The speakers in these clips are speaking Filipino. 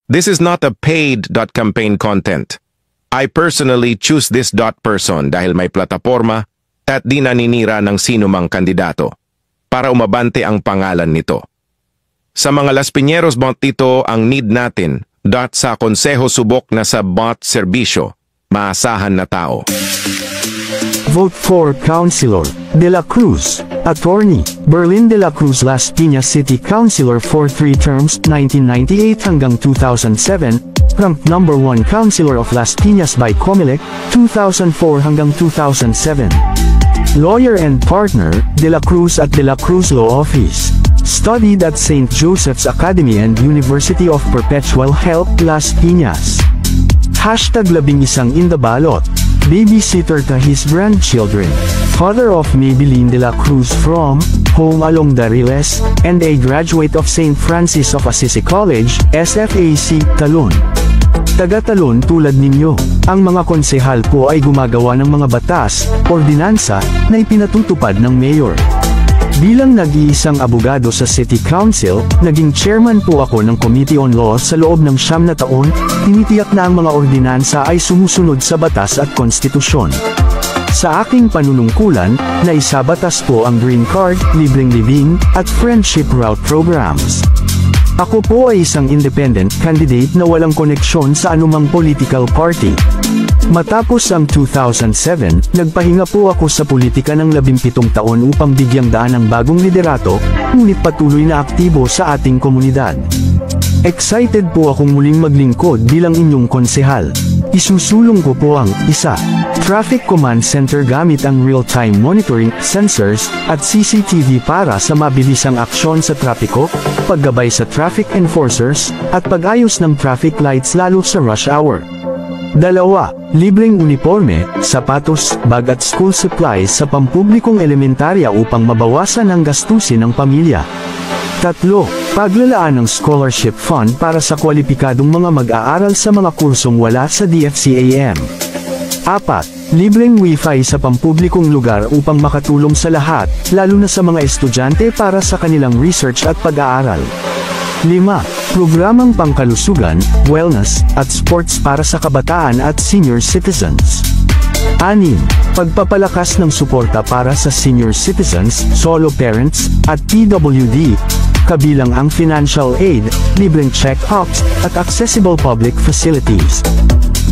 This is not a paid .campaign content. I personally choose this .person dahil may plataporma at di naninira ng sinumang kandidato para umabante ang pangalan nito. Sa mga Las Piñeros bot ito ang need natin sa konseho subok na sa bot serbisyo, maasahan na tao. Vote for Councilor De La Cruz, Attorney, Berlin De La Cruz Las Piñas City Councilor for 3 terms 1998 hanggang 2007, ranked number 1 Councilor of Las Piñas by Comelec, 2004 hanggang 2007. Lawyer and partner, De La Cruz at De La Cruz Law Office. Studied at St. Joseph's Academy and University of Perpetual Help, Las Piñas. #11 in the ballot. Babysitter to his grandchildren. Father of Maybelline De La Cruz from home along Dariles, and a graduate of St. Francis of Assisi College, SFAC, Talon. Taga-Talon tulad ninyo, ang mga konsehal po ay gumagawa ng mga batas, ordinansa, na ipinatutupad ng mayor. Bilang nag-iisang abogado sa City Council, naging chairman po ako ng Committee on Law sa loob ng 9 na taon, tinitiyak na ang mga ordinansa ay sumusunod sa batas at konstitusyon. Sa aking panunungkulan, naisabatas po ang Green Card, libreng living, at Friendship Route programs. Ako po ay isang independent candidate na walang koneksyon sa anumang political party. Matapos ang 2007, nagpahinga po ako sa politika ng 17 taon upang bigyang daan ang bagong liderato, ngunit patuloy na aktibo sa ating komunidad. Excited po akong muling maglingkod bilang inyong konsehal. Isusulong ko po ang Traffic Command Center gamit ang real-time monitoring, sensors, at CCTV para sa mabilisang aksyon sa trapiko, paggabay sa traffic enforcers, at pag-ayos ng traffic lights lalo sa rush hour. 2. Libreng uniforme, sapatos, bag at school supplies sa pampublikong elementarya upang mabawasan ang gastusin ng pamilya. 3. Paglalaan ng scholarship fund para sa kwalipikadong mga mag-aaral sa mga kursong wala sa DFCAM. 4. Libreng wifi sa pampublikong lugar upang makatulong sa lahat, lalo na sa mga estudyante para sa kanilang research at pag-aaral. 5. Programang pangkalusugan, wellness, at sports para sa kabataan at senior citizens. 6. Pagpapalakas ng suporta para sa senior citizens, solo parents, at PWD, kabilang ang financial aid, libreng check-ups, at accessible public facilities.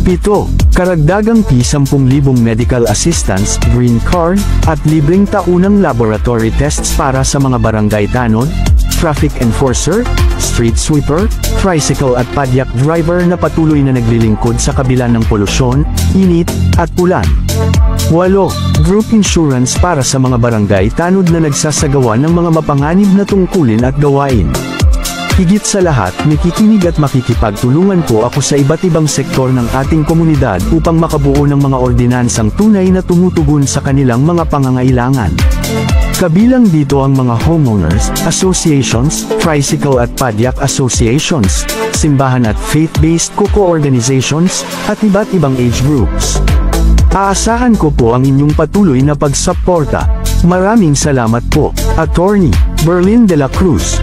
7. Karagdagang P10,000 medical assistance, green card, at libreng taunang laboratory tests para sa mga barangay tanod, traffic enforcer, street sweeper, tricycle at padyak driver na patuloy na naglilingkod sa kabila ng polusyon, init, at ulan. 8. Group insurance para sa mga barangay tanod na nagsasagawa ng mga mapanganib na tungkulin at gawain. Higit sa lahat, nakikinig at makikipagtulungan po ako sa iba't ibang sektor ng ating komunidad upang makabuo ng mga ordinansang tunay na tumutugon sa kanilang mga pangangailangan. Kabilang dito ang mga homeowners, associations, tricycle at padyak associations, simbahan at faith-based organizations, at iba't ibang age groups. Aasahan ko po ang inyong patuloy na pagsuporta. Maraming salamat po, Attorney Berlin De La Cruz.